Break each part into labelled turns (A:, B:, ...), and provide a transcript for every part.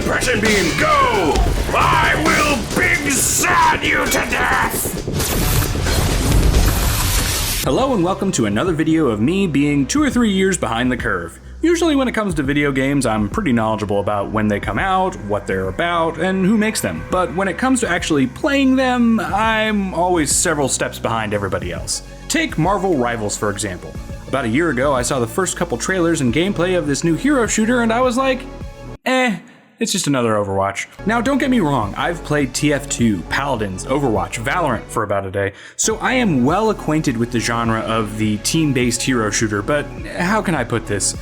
A: Depression beam, go! I will big sad you to death! Hello and welcome to another video of me being 2 or 3 years behind the curve. Usually when it comes to video games, I'm pretty knowledgeable about when they come out, what they're about, and who makes them. But when it comes to actually playing them, I'm always several steps behind everybody else. Take Marvel Rivals, for example. About a year ago, I saw the first couple trailers and gameplay of this new hero shooter, and I was like, it's just another Overwatch. Now, don't get me wrong, I've played TF2, Paladins, Overwatch, Valorant for about a day, so I am well acquainted with the genre of the team-based hero shooter, but how can I put this?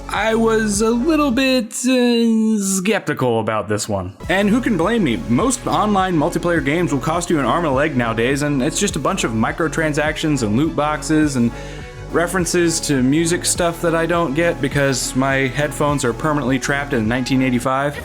A: I was a little bit skeptical about this one. And who can blame me? Most online multiplayer games will cost you an arm and a leg nowadays, and it's just a bunch of microtransactions and loot boxes and references to music stuff that I don't get because my headphones are permanently trapped in 1985.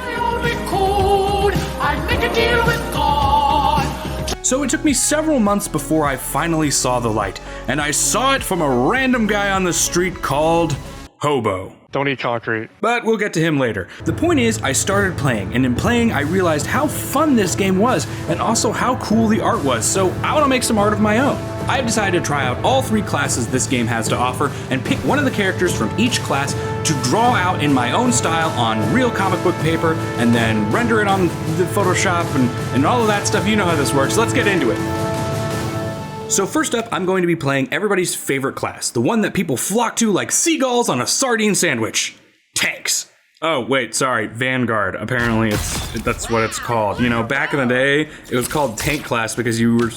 A: So it took me several months before I finally saw the light, and I saw it from a random guy on the street called Hobo.
B: Don't eat concrete.
A: But we'll get to him later. The point is, I started playing, and in playing, I realized how fun this game was, and also how cool the art was, so I want to make some art of my own. I've decided to try out all 3 classes this game has to offer, and pick one of the characters from each class to draw out in my own style on real comic book paper, and then render it on the Photoshop, and all of that stuff. You know how this works. Let's get into it. So first up, I'm going to be playing everybody's favorite class, the one that people flock to like seagulls on a sardine sandwich. Tanks. Oh, wait, sorry, Vanguard. Apparently that's what it's called. You know, back in the day, it was called Tank Class because you were,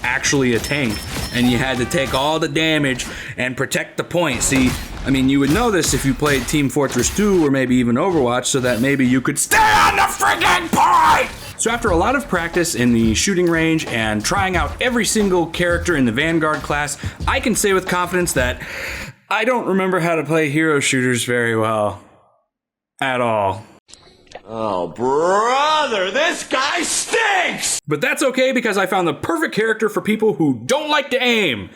A: actually a tank, and you had to take all the damage and protect the point. See, I mean, you would know this if you played Team Fortress 2 or maybe even Overwatch, so that maybe you could stay on the friggin' point! So after a lot of practice in the shooting range and trying out every single character in the Vanguard class, I can say with confidence that I don't remember how to play hero shooters very well. At all.
C: Oh, brother, this guy stinks!
A: But that's okay because I found the perfect character for people who don't like to aim.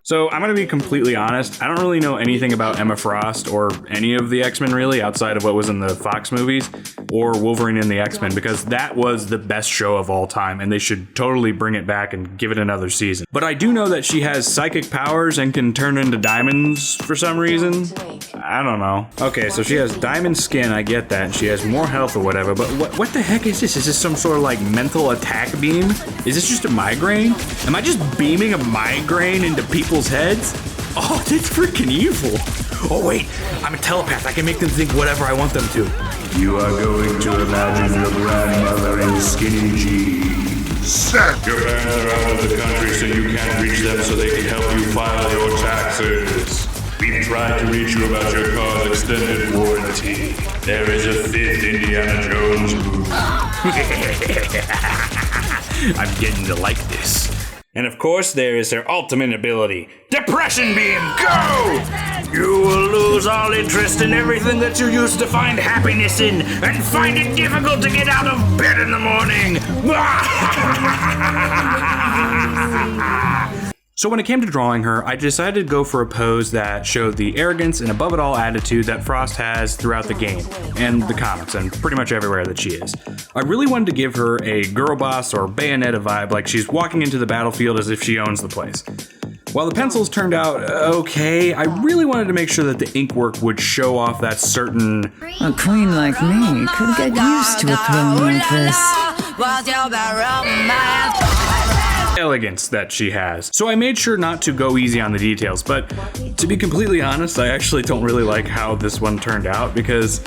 A: So I'm gonna be completely honest, I don't really know anything about Emma Frost or any of the X-Men really outside of what was in the Fox movies or Wolverine and the X-Men, because that was the best show of all time and they should totally bring it back and give it another season. But I do know that she has psychic powers and can turn into diamonds for some reason. I don't know. Okay, so she has diamond skin, I get that, and she has more health or whatever, but what the heck is this? Is this some sort of like mental attack beam? Is this just a migraine? Am I just beaming a migraine into people's heads? Oh, that's freaking evil. Oh wait, I'm a telepath. I can make them think whatever I want them to.
D: You are going to imagine your grandmother in skinny jeans.
E: Your parents are out of the country so you can't reach them so they can help you file your taxes. We've tried to reach you about your car's extended warranty. There is a 5th Indiana Jones movie.
A: I'm getting to like this. And of course, there is her ultimate ability, Depression Beam, go! You will lose all interest in everything that you used to find happiness in and find it difficult to get out of bed in the morning. So when it came to drawing her, I decided to go for a pose that showed the arrogance and above it all attitude that Frost has throughout the game, and the comics, and pretty much everywhere that she is. I really wanted to give her a girl boss or Bayonetta vibe, like she's walking into the battlefield as if she owns the place. While the pencils turned out okay, I really wanted to make sure that the ink work would show off that certain...
F: A queen like me could get used to a throne like this.
A: elegance that she has. So I made sure not to go easy on the details, but to be completely honest, I actually don't really like how this one turned out, because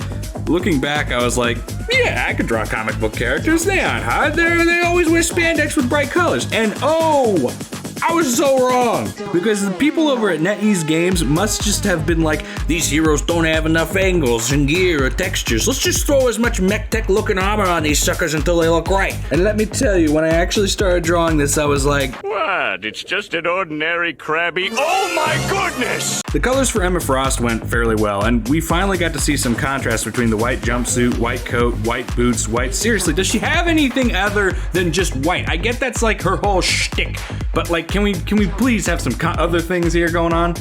A: looking back, I was like, yeah, I could draw comic book characters. They aren't hard. They always wear spandex with bright colors. And oh, I was so wrong, because the people over at NetEase Games must just have been like, these heroes don't have enough angles and gear or textures. Let's just throw as much mech tech looking armor on these suckers until they look right. And let me tell you, when I actually started drawing this, I was like,
E: what? It's just an ordinary crabby. Oh my goodness!
A: The colors for Emma Frost went fairly well, and we finally got to see some contrast between the white jumpsuit, white coat, white boots, white... Seriously, does she have anything other than just white? I get that's like her whole shtick, but like, can we please have some other things here going on?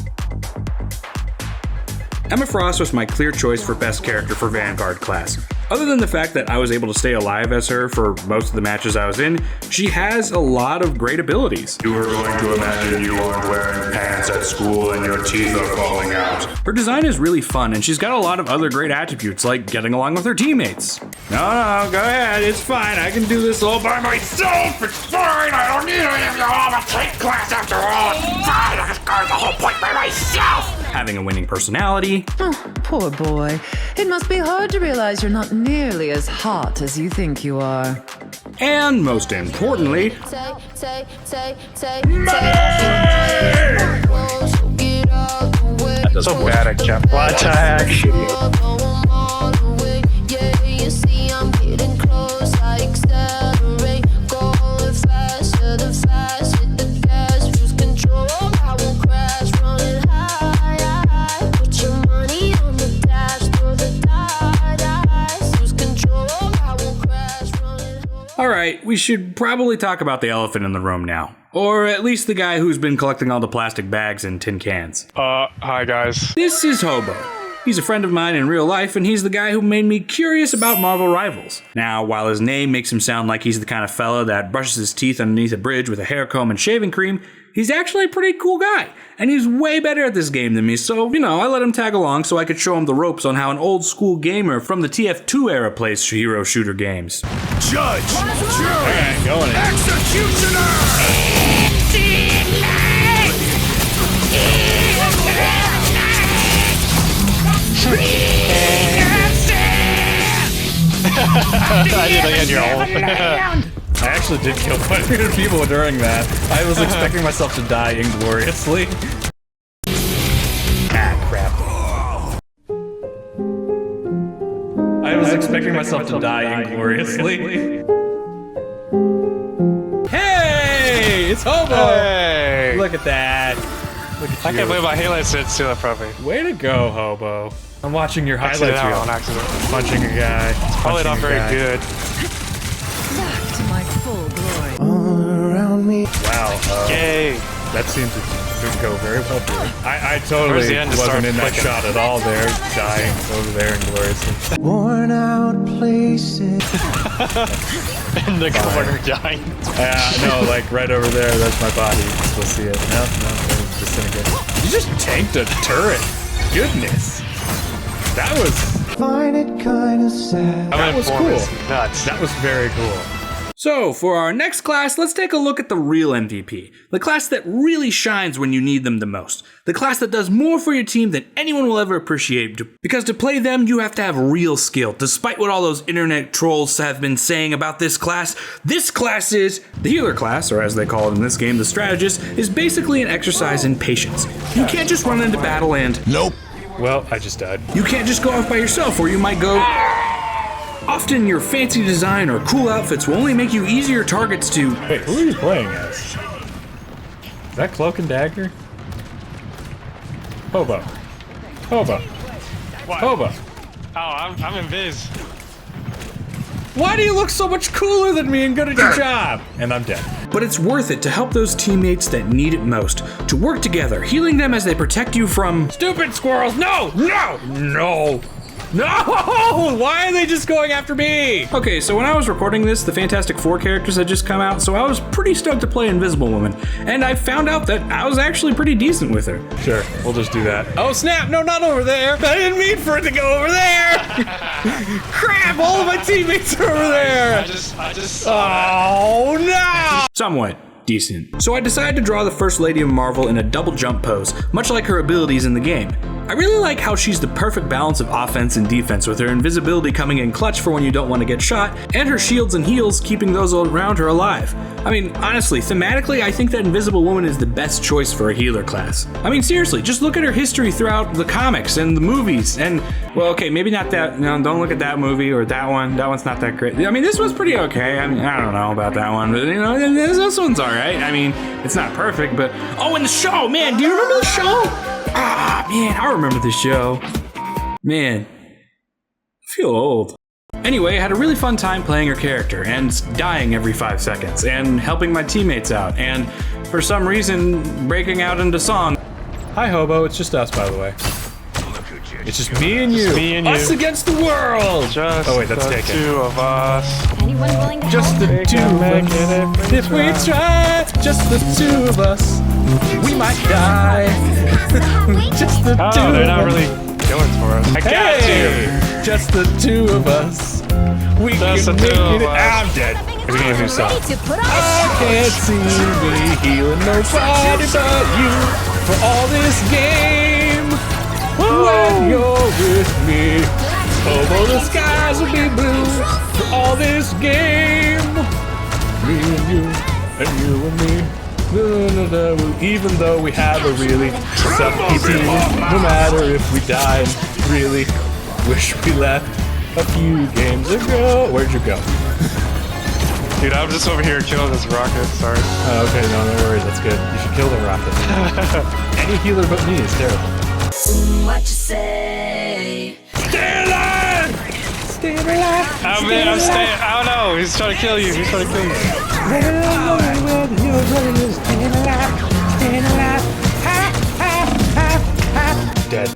A: Emma Frost was my clear choice for best character for Vanguard class. Other than the fact that I was able to stay alive as her for most of the matches I was in, she has a lot of great abilities.
E: You are going to imagine you aren't wearing pants at school and your teeth are falling out.
A: Her design is really fun, and she's got a lot of other great attributes, like getting along with her teammates. No, go ahead, it's fine, I can do this all by myself, it's fine, I don't need any of you, I'm a tank class after all, it's fine, I can score the whole point by myself. Having a winning personality.
F: Oh, poor boy. It must be hard to realize you're not nearly as hot as you think you are.
A: And most importantly,
B: So bad at jump. What the heck?
A: Alright, we should probably talk about the elephant in the room now. Or at least the guy who's been collecting all the plastic bags and tin cans.
B: Hi guys.
A: This is Hobo. He's a friend of mine in real life, and he's the guy who made me curious about Marvel Rivals. Now, while his name makes him sound like he's the kind of fella that brushes his teeth underneath a bridge with a hair comb and shaving cream, he's actually a pretty cool guy, and he's way better at this game than me, so, I let him tag along so I could show him the ropes on how an old school gamer from the TF2 era plays hero shooter games.
D: Judge, jury, executioner!
B: I didn't get your hole.
G: I actually did kill quite a few people during that. I was expecting myself to die ingloriously. Ah, crap. I was expecting myself to die ingloriously. Hey! It's Hobo!
B: Hey!
G: Look at that. Look at
B: I
G: you.
B: can't believe my Halo said steal that probably.
G: Way to go, Hobo. I'm watching your highlights
B: Accident
G: reel.
B: on accident.
G: Punching a guy.
B: Probably not very good.
F: Back to my full glory.
G: Wow.
B: Yay!
G: That seemed to go very well for you. I totally
B: Where's the end to
G: wasn't
B: start
G: in that
B: clicking?
G: shot at all there, dying over there ingloriously.
H: Worn out places.
B: In the corner dying.
G: No, like right over there, that's my body. You can still see it. No, it's disintegrating. You just tanked a turret. Goodness. That was...
H: Find it kinda sad.
G: That was cool.
B: Nuts.
G: That was very cool.
A: So, for our next class, let's take a look at the real MVP. The class that really shines when you need them the most. The class that does more for your team than anyone will ever appreciate. Because to play them, you have to have real skill. Despite what all those internet trolls have been saying about this class is... The healer class, or as they call it in this game, the strategist, is basically an exercise in patience. You can't just run into battle and...
D: Nope.
G: Well, I just died.
A: You can't just go off by yourself, or you might go... Often your fancy design or cool outfits will only make you easier targets to...
G: Wait, who are you playing as? Is that Cloak and Dagger? Hobo. Hobo.
B: What?
G: Hobo.
B: Oh, I'm in Viz.
A: Why do you look so much cooler than me and good at your job?
G: And I'm dead.
A: But it's worth it to help those teammates that need it most, to work together, healing them as they protect you from... Stupid squirrels! No! No! No! No! Why are they just going after me? Okay, so when I was recording this, the Fantastic Four characters had just come out, so I was pretty stoked to play Invisible Woman. And I found out that I was actually pretty decent with her.
G: Sure, we'll just do that. Oh snap, no, not over there. I didn't mean for it to go over there. Crap, all of my teammates are over there.
B: I just
G: Oh no!
A: Somewhat decent. So I decided to draw the First Lady of Marvel in a double jump pose, much like her abilities in the game. I really like how she's the perfect balance of offense and defense, with her invisibility coming in clutch for when you don't want to get shot, and her shields and heals keeping those around her alive. I mean, honestly, thematically, I think that Invisible Woman is the best choice for a healer class. I mean, seriously, just look at her history throughout the comics and the movies, and, well, okay, maybe not that, no, don't look at that movie or that one. That one's not that great. I mean, this one's pretty okay. I mean, I don't know about that one, but, this one's alright. I mean, it's not perfect, but, oh, and the show, man, do you remember the show? Ah, man, I remember the show. Man, I feel old. Anyway, I had a really fun time playing her character, and dying every 5 seconds, and helping my teammates out, and for some reason, breaking out into song.
G: Hi Hobo, it's just us by the way.
D: Look at you.
G: It's just me and you.
B: me and you.
G: Us against the world.
B: Just
G: Oh wait, that's
B: the
G: taken.
B: two of us.
I: Anyone willing to
G: Just
I: help?
G: the two of us. If we try, just the two of us, we might die. Just the two
B: Oh, they're not
G: of us.
B: really going for us. I got you.
G: Just the two of us. We
B: Just
G: can
B: the
G: make
B: two of
G: it.
B: us.
G: I'm dead. He's gonna do something.
I: Ready to put on
G: I can't see me healing nobody but you for all this game. When you're with me, Hobo, the skies will be blue for all this game. Me and you and me. Even though we have a really sucky team, no matter if we die, and really wish we left a few games ago. Where'd you go?
B: Dude, I'm just over here killing this rocket. Sorry.
G: Oh, okay, no worries, that's good. You should kill the rocket. Any healer but me is terrible.
I: what you say.
G: Stay alive! Stay alive!
B: Oh man, I'm staying. I don't know. He's trying to kill you. He's trying to kill you.
G: Dead.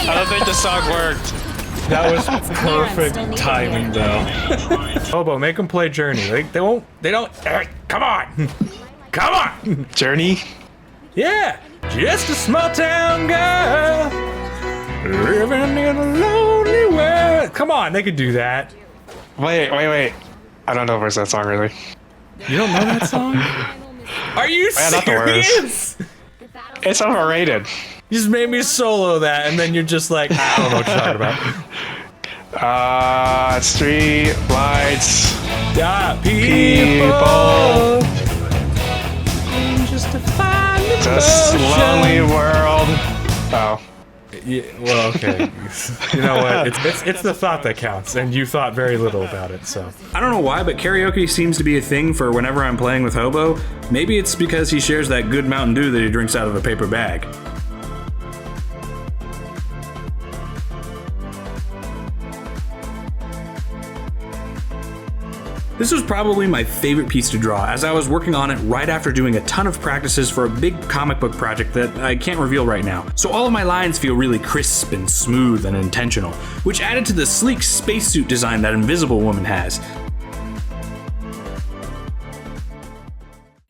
B: I don't think the song worked.
G: That was perfect timing, though. Hobo, make them play Journey. They won't. They don't. Come on, come on.
B: Journey?
G: Yeah, just a small town girl living in a lonely world. Come on, they could do that.
B: Wait. I don't know if it's that song really.
G: You don't know that song? Are you
B: not the words.
G: serious?
B: It's overrated.
G: You just made me solo that, and then you're just like, I don't know what you're talking about.
B: Street lights.
G: Yeah,
B: People.
G: just to find the
B: This
G: motion.
B: lonely world. Oh.
G: Yeah, well, okay. You know what? It's the thought that counts, and you thought very little about it, so.
A: I don't know why, but karaoke seems to be a thing for whenever I'm playing with Hobo. Maybe it's because he shares that good Mountain Dew that he drinks out of a paper bag. This was probably my favorite piece to draw, as I was working on it right after doing a ton of practices for a big comic book project that I can't reveal right now. So all of my lines feel really crisp and smooth and intentional, which added to the sleek spacesuit design that Invisible Woman has.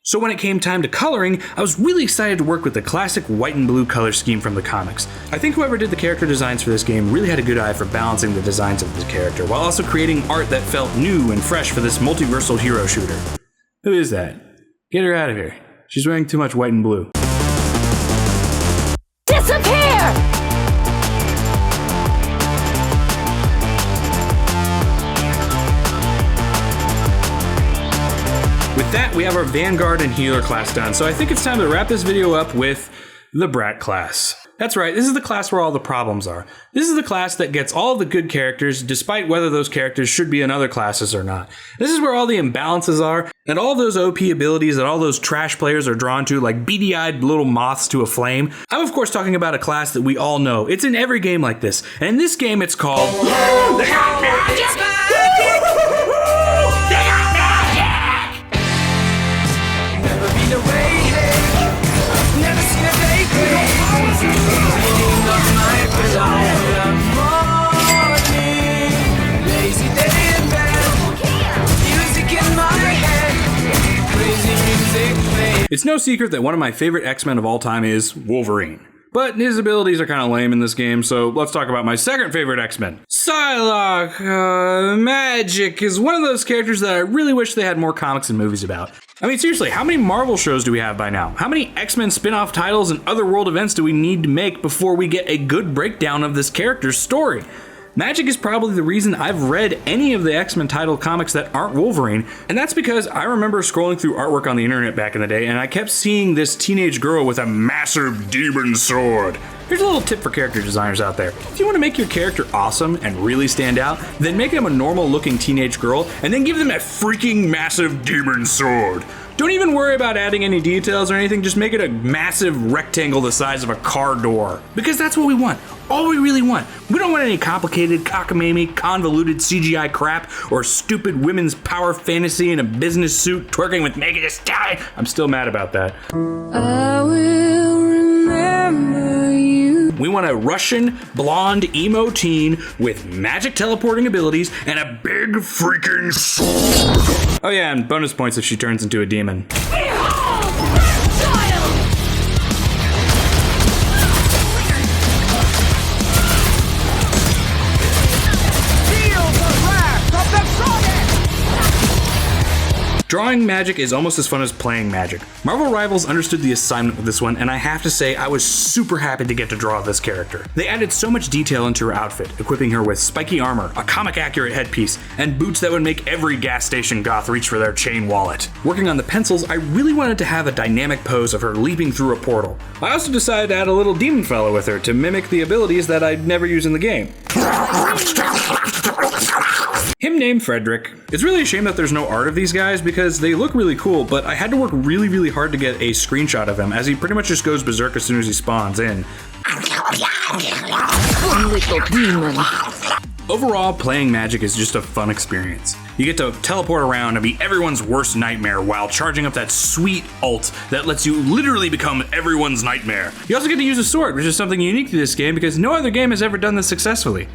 A: So when it came time to coloring, I was really excited to work with the classic white and blue color scheme from the comics. I think whoever did the character designs for this game really had a good eye for balancing the designs of the character, while also creating art that felt new and fresh for this multiversal hero shooter. Who is that? Get her out of here. She's wearing too much white and blue.
I: Disappear!
A: With that, we have our Vanguard and Healer class done, so I think it's time to wrap this video up with the Brat Class. That's right, this is the class where all the problems are. This is the class that gets all the good characters, despite whether those characters should be in other classes or not. This is where all the imbalances are, and all those OP abilities that all those trash players are drawn to, like beady-eyed little moths to a flame. I'm of course talking about a class that we all know. It's in every game like this, and in this game it's called... It's no secret that one of my favorite X-Men of all time is Wolverine. But his abilities are kind of lame in this game, so let's talk about my second favorite X-Men. Psylocke, Magic is one of those characters that I really wish they had more comics and movies about. I mean, seriously, how many Marvel shows do we have by now? How many X-Men spin-off titles and other world events do we need to make before we get a good breakdown of this character's story? Magic is probably the reason I've read any of the X-Men title comics that aren't Wolverine, and that's because I remember scrolling through artwork on the internet back in the day, and I kept seeing this teenage girl with a massive demon sword. Here's a little tip for character designers out there. If you want to make your character awesome and really stand out, then make them a normal looking teenage girl, and then give them a freaking massive demon sword. Don't even worry about adding any details or anything, just make it a massive rectangle the size of a car door. Because that's what we want. All we really want. We don't want any complicated, cockamamie, convoluted CGI crap or stupid women's power fantasy in a business suit twerking with Megan Thee Stallion. I'm still mad about that.
F: I will remember
A: We want a Russian blonde emo teen with magic teleporting abilities and a big freaking sword. Oh yeah, and bonus points if she turns into a demon. Drawing magic is almost as fun as playing magic. Marvel Rivals understood the assignment with this one, and I have to say I was super happy to get to draw this character. They added so much detail into her outfit, equipping her with spiky armor, a comic-accurate headpiece, and boots that would make every gas station goth reach for their chain wallet. Working on the pencils, I really wanted to have a dynamic pose of her leaping through a portal. I also decided to add a little demon fellow with her to mimic the abilities that I'd never use in the game. Him named Frederick. It's really a shame that there's no art of these guys because they look really cool, but I had to work really hard to get a screenshot of him as he pretty much just goes berserk as soon as he spawns in.
F: Little demon.
A: Overall, playing magic is just a fun experience. You get to teleport around and be everyone's worst nightmare while charging up that sweet ult that lets you literally become everyone's nightmare. You also get to use a sword, which is something unique to this game because no other game has ever done this successfully.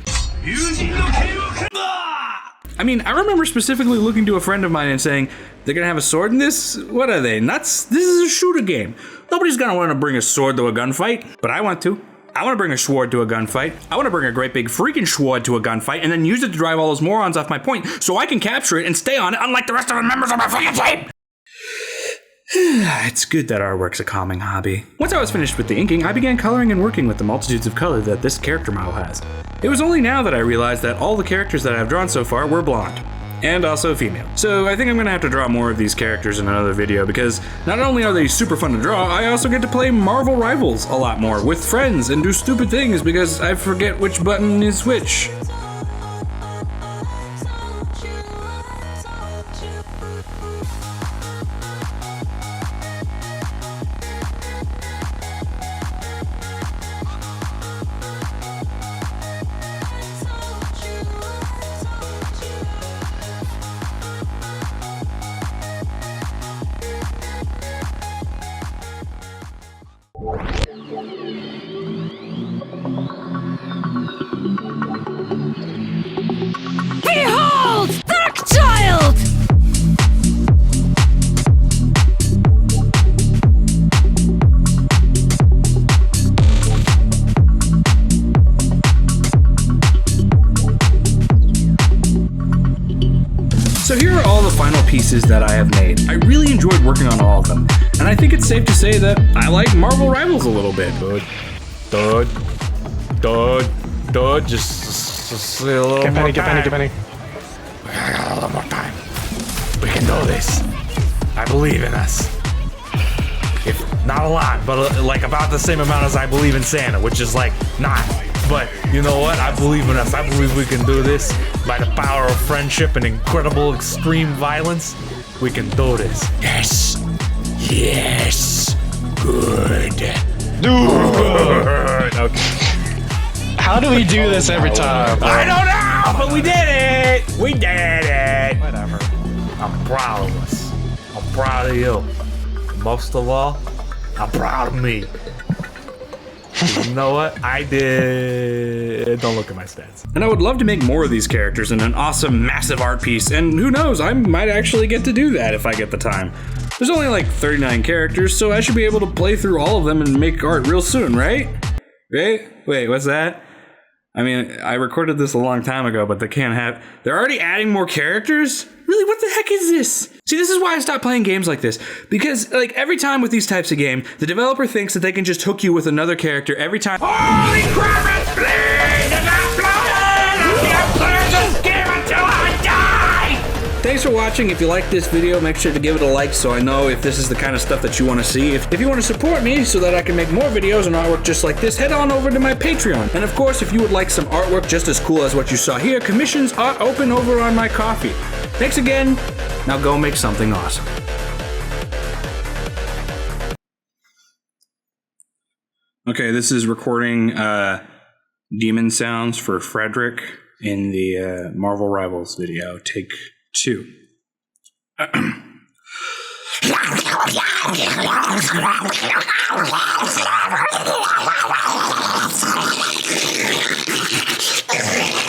A: I mean, I remember specifically looking to a friend of mine and saying, they're gonna have a sword in this? What are they, nuts? This is a shooter game. Nobody's gonna wanna bring a sword to a gunfight, but I want to. I wanna bring a sword to a gunfight. I wanna bring a great big freaking sword to a gunfight and then use it to drive all those morons off my point so I can capture it and stay on it unlike the rest of the members of my freaking team. It's good that artwork's a calming hobby. Once I was finished with the inking, I began coloring and working with the multitudes of color that this character model has. It was only now that I realized that all the characters that I've drawn so far were blonde. And also female. So I think I'm gonna have to draw more of these characters in another video because not only are they super fun to draw, I also get to play Marvel Rivals a lot more with friends and do stupid things because I forget which button is which.
I: Behold! Dark Child!
A: So here are all the final pieces that I have made. I really enjoyed working on all of them, and I think it's safe to say that I like Marvel Rivals a little bit.
G: Just a little
B: Get
G: more
B: Penny,
G: time.
B: get Penny.
G: A little more time. We can do this. I believe in us. If not a lot, but like about the same amount as I believe in Santa, which is like not. But you know what? I believe in us. I believe we can do this by the power of friendship and incredible extreme violence. We can do this. Yes. Yes. Good.
B: Dude.
G: Okay.
B: How do we do this every time?
G: I don't know, but we did it. We did it.
B: Whatever.
G: I'm proud of us. I'm proud of you. Most of all, I'm proud of me. You know what? I did. Don't look at my stats.
A: And I would love to make more of these characters in an awesome, massive art piece, and who knows, I might actually get to do that if I get the time. There's only like 39 characters, so I should be able to play through all of them and make art real soon, right? Right? Wait, what's that? I mean, I recorded this a long time ago, but they're already adding more characters? Really, what the heck is this? See, this is why I stopped playing games like this. Because, like, every time with these types of games, the developer thinks that they can just hook you with another character every time. Holy crap, it's bleeding and I'm blood! I can't play this game until I die! Thanks for watching. If you like this video, make sure to give it a like so I know if this is the kind of stuff that you want to see. If you want to support me so that I can make more videos and artwork just like this, head on over to my Patreon. And of course, if you would like some artwork just as cool as what you saw here, commissions are open over on my Ko-fi. Thanks again. Now go make something awesome. Okay, this is recording demon sounds for Frederick in the Marvel Rivals video. Take 2.